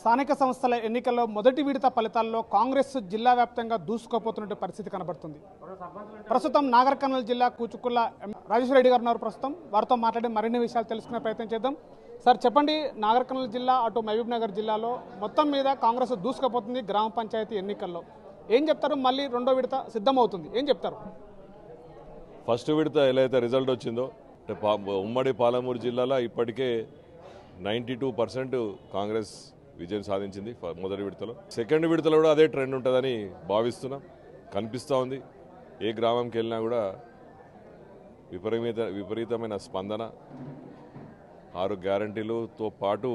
స్థానిక సంస్థల ఎన్నికల్లో మొదటి విడత ఫలితాల్లో కాంగ్రెస్ జిల్లా వ్యాప్తంగా దూసుకుపోతున్న పరిస్థితి కనబడుతుంది. ప్రస్తుతం నాగర్ కర్నూలు జిల్లా కూచుకుల్ల రాజేశ్వర రెడ్డి గారు ఉన్నారు. ప్రస్తుతం వారితో మాట్లాడి మరిన్ని విషయాలు తెలుసుకునే ప్రయత్నం చేద్దాం. సార్ చెప్పండి, నాగర్ కర్నూలు జిల్లా అటు మహబూబ్ నగర్ జిల్లాలో మొత్తం మీద కాంగ్రెస్ దూసుకుపోతుంది గ్రామ పంచాయతీ ఎన్నికల్లో. ఏం చెప్తారు? మళ్ళీ రెండో విడత సిద్ధమవుతుంది, ఏం చెప్తారు? ఫస్ట్ విడత ఎలా అయితే రిజల్ట్ వచ్చిందో ఉమ్మడి పాలమూరు జిల్లాలో ఇప్పటికే 92% కాంగ్రెస్ విజయం సాధించింది మొదటి విడతలో. సెకండ్ విడతలో కూడా అదే ట్రెండ్ ఉంటుందని భావిస్తున్నాం. కనిపిస్తూ ఉంది. ఏ గ్రామంకి వెళ్ళినా కూడా విపరీతమైన స్పందన. 6 గ్యారంటీలతో పాటు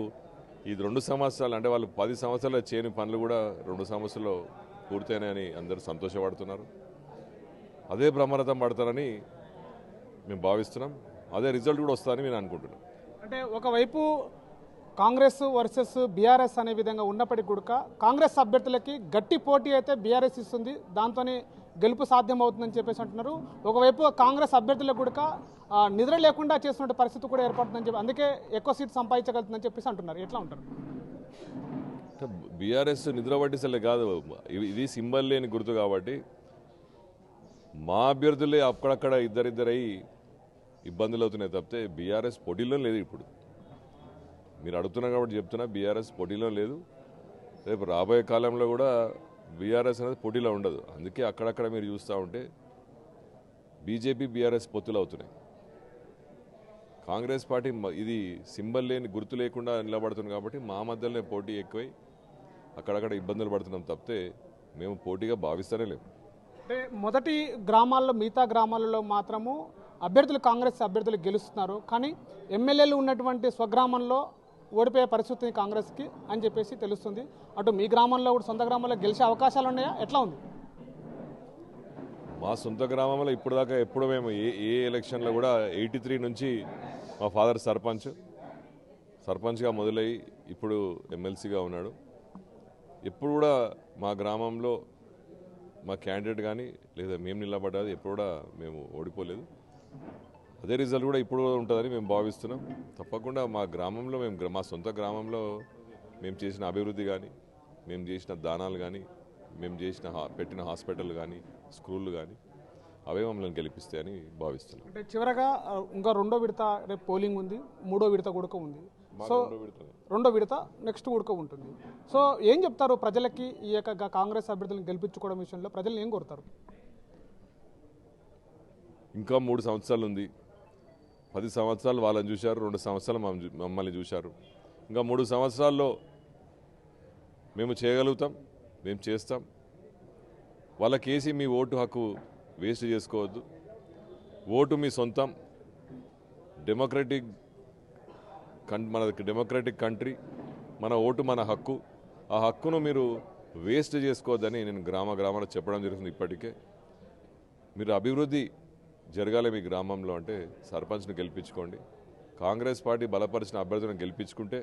ఈ 2 సంవత్సరాలు అంటే వాళ్ళు 10 సంవత్సరాలు చేయని పనులు కూడా 2 సంవత్సరాల్లో పూర్తయినాయని అందరూ సంతోషపడుతున్నారు. అదే బ్రహ్మరథం పడతారని మేము భావిస్తున్నాం. అదే రిజల్ట్ కూడా వస్తుందని నేను అనుకుంటున్నాను. అంటే ఒకవైపు కాంగ్రెస్ వర్సెస్ బీఆర్ఎస్ అనే విధంగా ఉన్నప్పటికీ కూడా కాంగ్రెస్ అభ్యర్థులకి గట్టి పోటీ అయితే బీఆర్ఎస్ ఇస్తుంది, దాంతోనే గెలుపు సాధ్యమవుతుందని చెప్పేసి అంటున్నారు. ఒకవైపు కాంగ్రెస్ అభ్యర్థులకు కూడా నిద్ర లేకుండా చేస్తున్న పరిస్థితి కూడా ఏర్పడుతుందని చెప్పి అందుకే ఎక్కువ సీట్ సంపాదించగలుగుతుందని చెప్పేసి అంటున్నారు. ఎట్లా ఉంటారు? బీఆర్ఎస్ నిద్ర పట్టిసలే కాదు, ఇది సింబల్ లేని గుర్తు కాబట్టి మా అభ్యర్థులే అక్కడక్కడ ఇద్దరిద్దరై ఇబ్బందులు అవుతున్నాయి తప్పితే బీఆర్ఎస్ పోటీలో లేదు. ఇప్పుడు మీరు అడుగుతున్నారు కాబట్టి చెప్తున్నా, బీఆర్ఎస్ పోటీలో లేదు. రేపు రాబోయే కాలంలో కూడా బీఆర్ఎస్ అనేది పోటీలో ఉండదు. అందుకే అక్కడక్కడ మీరు చూస్తూ ఉంటే బీజేపీ బీఆర్ఎస్ పొత్తులు అవుతున్నాయి. కాంగ్రెస్ పార్టీ ఇది సింబల్ లేని గుర్తు లేకుండా నిలబడుతుంది కాబట్టి మా మధ్యలోనే పోటీ ఎక్కువై అక్కడక్కడ ఇబ్బందులు పడుతున్నాం తప్పితే మేము పోటీగా భావిస్తూనే లేము. అంటే మొదటి గ్రామాల్లో మిగతా గ్రామాలలో మాత్రము అభ్యర్థులు కాంగ్రెస్ అభ్యర్థులు గెలుస్తున్నారు, కానీ ఎమ్మెల్యేలు ఉన్నటువంటి స్వగ్రామంలో ఓడిపోయే పరిస్థితి కాంగ్రెస్కి అని చెప్పేసి తెలుస్తుంది. అటు మీ గ్రామంలో కూడా సొంత గ్రామంలో గెలిచే అవకాశాలు ఉన్నాయా? ఎట్లా ఉంది? మా సొంత గ్రామంలో ఇప్పుడు దాకా ఎప్పుడు మేము ఏ ఎలక్షన్లో కూడా 83 నుంచి మా ఫాదర్ సర్పంచ్గా మొదలయ్యి ఇప్పుడు ఎమ్మెల్సీగా ఉన్నాడు. ఎప్పుడు కూడా మా గ్రామంలో మా క్యాండిడేట్ కానీ లేదా మేము నిలబడ్డది ఎప్పుడు కూడా మేము ఓడిపోలేదు. అదే రిజల్ట్ కూడా ఇప్పుడు ఉంటుందని మేము భావిస్తున్నాం. తప్పకుండా మా గ్రామంలో మా సొంత గ్రామంలో మేము చేసిన అభివృద్ధి కానీ, మేము చేసిన దానాలు కానీ, మేము పెట్టిన హాస్పిటల్ కానీ, స్కూళ్ళు కానీ అవే మమ్మల్ని గెలిపిస్తాయని భావిస్తున్నాం. అంటే చివరగా ఇంకా రెండో విడత రేపు పోలింగ్ ఉంది, మూడో విడత కూడా ఉంది. సో రెండో విడత నెక్స్ట్ కూడా ఉంటుంది. సో ఏం చెప్తారు ప్రజలకి? ఈ యొక్క కాంగ్రెస్ అభ్యర్థులను గెలిపించుకోవడం విషయంలో ప్రజలు ఏం కోరుతారు? ఇంకా 3 సంవత్సరాలు ఉంది. 10 సంవత్సరాలు వాళ్ళని చూశారు, 2 సంవత్సరాలు మమ్మల్ని చూశారు. ఇంకా 3 సంవత్సరాల్లో మేము చేయగలుగుతాం, మేము చేస్తాం. వాళ్ళకేసి మీ ఓటు హక్కు వేస్ట్ చేసుకోవద్దు. ఓటు మీ సొంతం. మనది డెమోక్రటిక్ కంట్రీ. మన ఓటు మన హక్కు. ఆ హక్కును మీరు వేస్ట్ చేసుకోవద్దని నేను గ్రామాల్లో చెప్పడం జరుగుతుంది. ఇప్పటికే మీరు అభివృద్ధి జరగాలి మీ గ్రామంలో అంటే సర్పంచ్ను గెలిపించుకోండి. కాంగ్రెస్ పార్టీ బలపరిచిన అభ్యర్థులను గెలిపించుకుంటే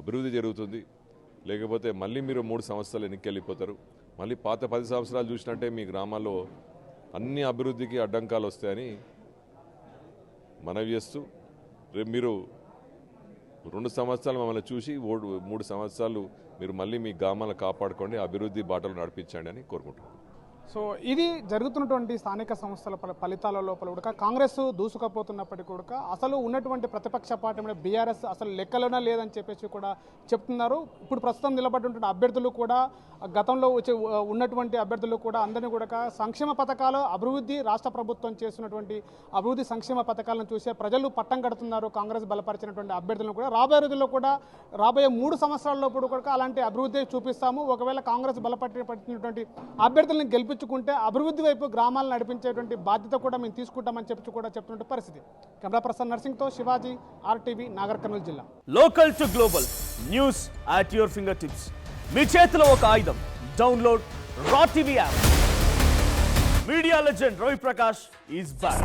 అభివృద్ధి జరుగుతుంది. లేకపోతే మళ్ళీ మీరు 3 సంవత్సరాలు ఎన్నికెళ్ళిపోతారు. మళ్ళీ పాత 10 సంవత్సరాలు చూసినట్టే మీ గ్రామాల్లో అన్ని అభివృద్ధికి అడ్డంకాలు వస్తాయని మనవి చేస్తూ రేపు మీరు 2 సంవత్సరాలు మమ్మల్ని చూసి 3 సంవత్సరాలు మీరు మళ్ళీ మీ గ్రామాలను కాపాడుకోండి, అభివృద్ధి బాటలు నడిపించండి అని కోరుకుంటున్నాను. సో ఇది జరుగుతున్నటువంటి స్థానిక సంస్థల ఫలితాల లోపల కూడా కాంగ్రెస్ దూసుకుపోతున్నప్పటికీ కూడా అసలు ఉన్నటువంటి ప్రతిపక్ష పార్టీ బీఆర్ఎస్ అసలు లెక్కలోనే లేదని చెప్పేసి కూడా చెప్తున్నారు. ఇప్పుడు ప్రస్తుతం నిలబడినటువంటి అభ్యర్థులు కూడా గతంలో ఉన్నటువంటి అభ్యర్థులు కూడా అందరినీ కూడా సంక్షేమ పథకాలు అభివృద్ధి రాష్ట్ర ప్రభుత్వం చేస్తున్నటువంటి అభివృద్ధి సంక్షేమ పథకాలను చూసే ప్రజలు పట్టం కడుతున్నారు. కాంగ్రెస్ బలపరిచినటువంటి అభ్యర్థులను కూడా రాబోయే రోజుల్లో కూడా రాబోయే 3 సంవత్సరాల లోపల కూడా అలాంటి అభివృద్ధి చూపిస్తాము. ఒకవేళ కాంగ్రెస్ బలపరిచినటువంటి అభ్యర్థులను గెలిపించుకుంటే అభివృద్ధి వైపు గ్రామాలను నడిపించేటువంటి బాధ్యత కూడా మేము తీసుకుంటామని చెప్పి కూడా చెప్తున్న పరిస్థితి. కెమెరా పర్సన్ నర్సింగ్తో శివాజీ, RTV, నాగర్ కర్నూలు జిల్లా. Local to global news at your finger tips. మీ చేతిలో ఒక ఆయుధం. Download raw TV app. Media legend Ravi Prakash is back.